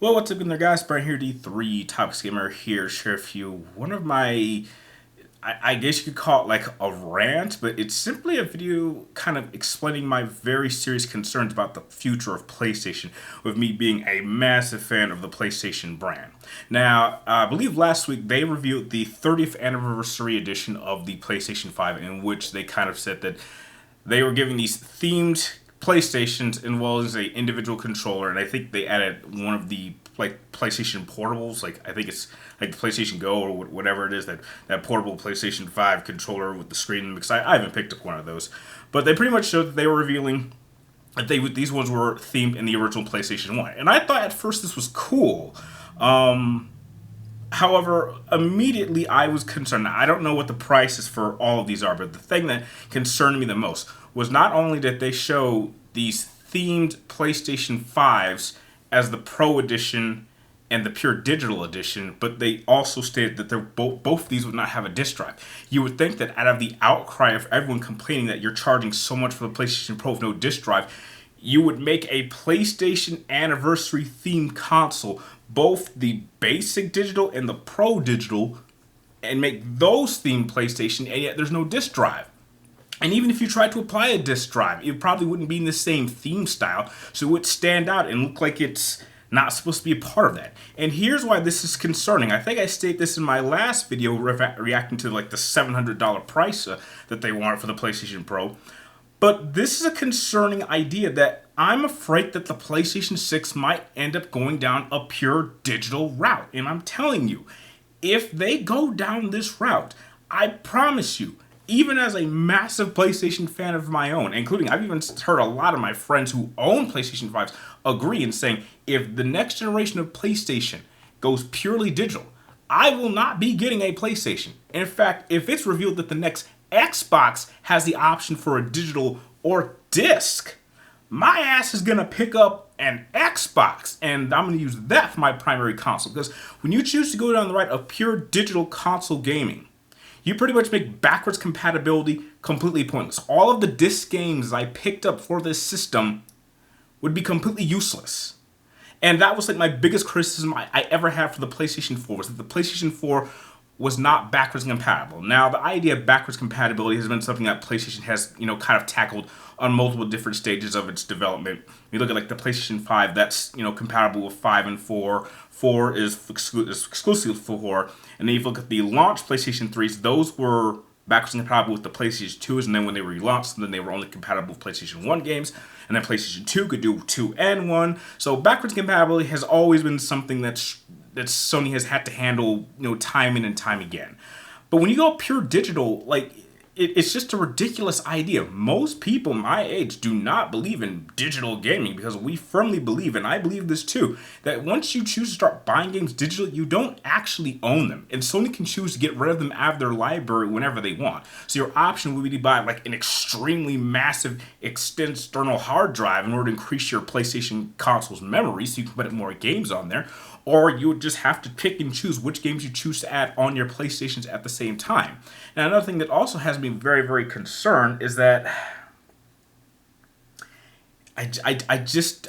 Well, what's up in there, guys? Brian here, D3 Topics Gamer here, share with you one of my, I guess you could call it like a rant, but it's simply a video kind of explaining my very serious concerns about the future of PlayStation, with me being a massive fan of the PlayStation brand. Now, I believe last week they revealed the 30th anniversary edition of the PlayStation 5, in which they kind of said that they were giving these themed PlayStations as well as a individual controller, and I think they added one of the like PlayStation portables, like I think it's like the PlayStation Go or whatever it is, that portable PlayStation 5 controller with the screen. Because I haven't picked up one of those, but they pretty much showed that they were revealing that these ones were themed in the original PlayStation 1, and I thought at first this was cool. However, immediately I was concerned. Now, I don't know what the prices for all of these are, but the thing that concerned me the most was not only that they show these themed PlayStation 5s as the Pro Edition and the pure digital edition, but they also stated that they're both of these would not have a disc drive. You would think that out of the outcry of everyone complaining that you're charging so much for the PlayStation Pro with no disc drive, you would make a PlayStation anniversary themed console, both the basic digital and the Pro digital, and make those themed PlayStation, and yet there's no disc drive. And even if you tried to apply a disc drive, it probably wouldn't be in the same theme style, so it would stand out and look like it's not supposed to be a part of that. And here's why this is concerning. I think I stated this in my last video reacting to like the $700 price that they want for the PlayStation Pro. But this is a concerning idea that I'm afraid that the PlayStation 6 might end up going down a pure digital route. And I'm telling you, if they go down this route, I promise you, even as a massive PlayStation fan of my own, including I've even heard a lot of my friends who own PlayStation 5s agree in saying, if the next generation of PlayStation goes purely digital, I will not be getting a PlayStation. In fact, if it's revealed that the next Xbox has the option for a digital or disc, my ass is gonna pick up an Xbox, and I'm gonna use that for my primary console. Because when you choose to go down the route of pure digital console gaming, you pretty much make backwards compatibility completely pointless. All of the disc games I picked up for this system would be completely useless. And that was like my biggest criticism I ever had for the PlayStation 4, was that the PlayStation 4 was not backwards compatible. Now, the idea of backwards compatibility has been something that PlayStation has, kind of tackled on multiple different stages of its development. You look at like the PlayStation 5, that's, compatible with 5 and 4. 4 is exclusive for 4. And then you look at the launch PlayStation 3s, those were backwards compatible with the PlayStation 2s, and then when they were relaunched, then they were only compatible with PlayStation 1 games, and then PlayStation 2 could do 2 and 1. So backwards compatibility has always been something that Sony has had to handle, time in and time again. But when you go pure digital, like, it's just a ridiculous idea. Most people my age do not believe in digital gaming, because we firmly believe, and I believe this too, that once you choose to start buying games digitally, you don't actually own them. And Sony can choose to get rid of them out of their library whenever they want. So your option would be to buy like an extremely massive external hard drive in order to increase your PlayStation console's memory so you can put more games on there. Or you would just have to pick and choose which games you choose to add on your PlayStations at the same time. Now, another thing that also has me very, very concerned is that I just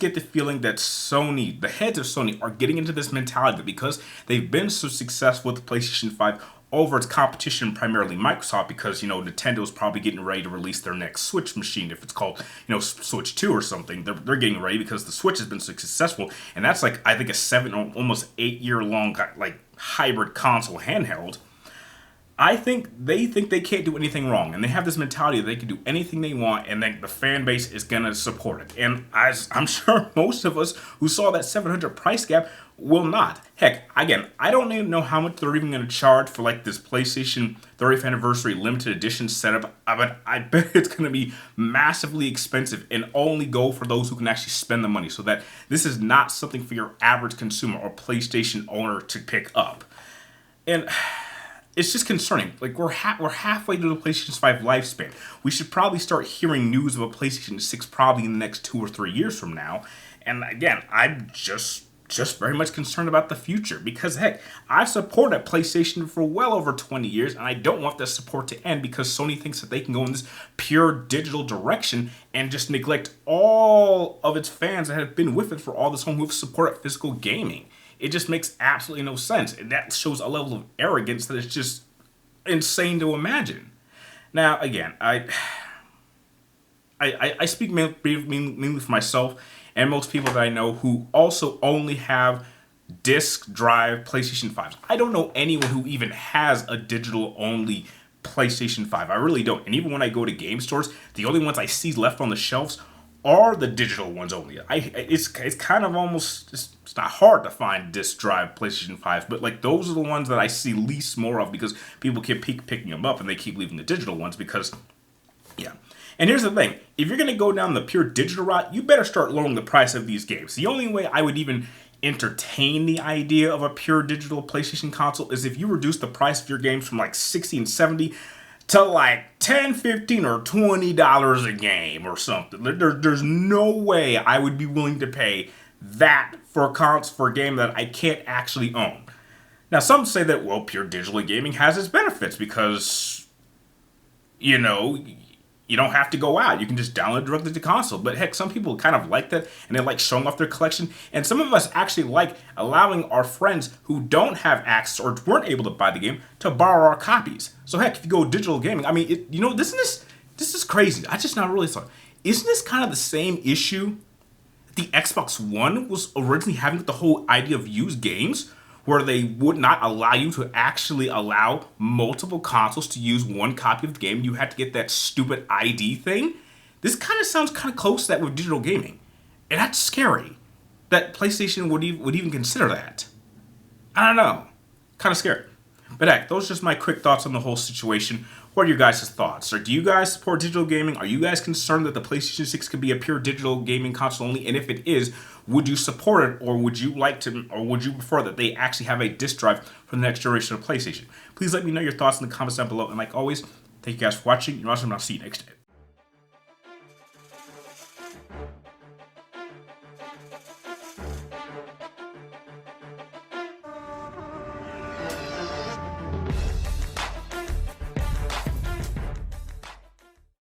get the feeling that Sony, the heads of Sony, are getting into this mentality that because they've been so successful with the PlayStation 5 over its competition, primarily Microsoft, because, Nintendo's probably getting ready to release their next Switch machine, if it's called, Switch 2 or something. They're getting ready because the Switch has been so successful, and that's like, I think, a 7 or almost 8 year long, like, hybrid console handheld. I think they can't do anything wrong, and they have this mentality that they can do anything they want, and then the fan base is gonna support it. And as I'm sure most of us who saw that 700 price gap will not. Heck, again, I don't even know how much they're even gonna charge for like this PlayStation 30th anniversary limited edition setup, but I bet it's gonna be massively expensive and only go for those who can actually spend the money. So that this is not something for your average consumer or PlayStation owner to pick up. And it's just concerning. Like, we're halfway to the PlayStation 5 lifespan. We should probably start hearing news of a PlayStation 6 probably in the next 2 or 3 years from now. And again, I'm just just very much concerned about the future because heck, I've supported PlayStation for well over 20 years and I don't want this support to end because Sony thinks that they can go in this pure digital direction and just neglect all of its fans that have been with it for all this time who have supported physical gaming. It just makes absolutely no sense. And that shows a level of arrogance that is just insane to imagine. Now, again, I speak mainly for myself and most people that I know who also only have disc drive PlayStation 5s. I don't know anyone who even has a digital only PlayStation 5. I really don't. And even when I go to game stores, the only ones I see left on the shelves are the digital ones only. It's kind of almost it's not hard to find disc drive PlayStation 5s, but like those are the ones that I see least more of because people keep picking them up and they keep leaving the digital ones because yeah. And here's the thing, if you're going to go down the pure digital route, you better start lowering the price of these games. The only way I would even entertain the idea of a pure digital PlayStation console is if you reduce the price of your games from like 60 and 70 to like 10, 15, or $20 a game or something. There's no way I would be willing to pay that for a game that I can't actually own. Now, some say that, well, pure digital gaming has its benefits because, you know, you don't have to go out. You can just download directly to console. But heck, some people kind of like that and they like showing off their collection. And some of us actually like allowing our friends who don't have access or weren't able to buy the game to borrow our copies. So heck, if you go digital gaming, I mean, this is crazy. I just not really thought. Isn't this kind of the same issue the Xbox One was originally having with the whole idea of used games? Where they would not allow you to actually allow multiple consoles to use one copy of the game. You had to get that stupid ID thing. This kind of sounds kind of close to that with digital gaming. And that's scary. That PlayStation would even consider that. I don't know. Kind of scary. But heck, those are just my quick thoughts on the whole situation. What are your guys' thoughts? Or do you guys support digital gaming? Are you guys concerned that the PlayStation 6 could be a pure digital gaming console only? And if it is, would you support it, or would you prefer that they actually have a disc drive for the next generation of PlayStation? Please let me know your thoughts in the comments down below. And like always, thank you guys for watching. You're awesome, and I'll see you next time.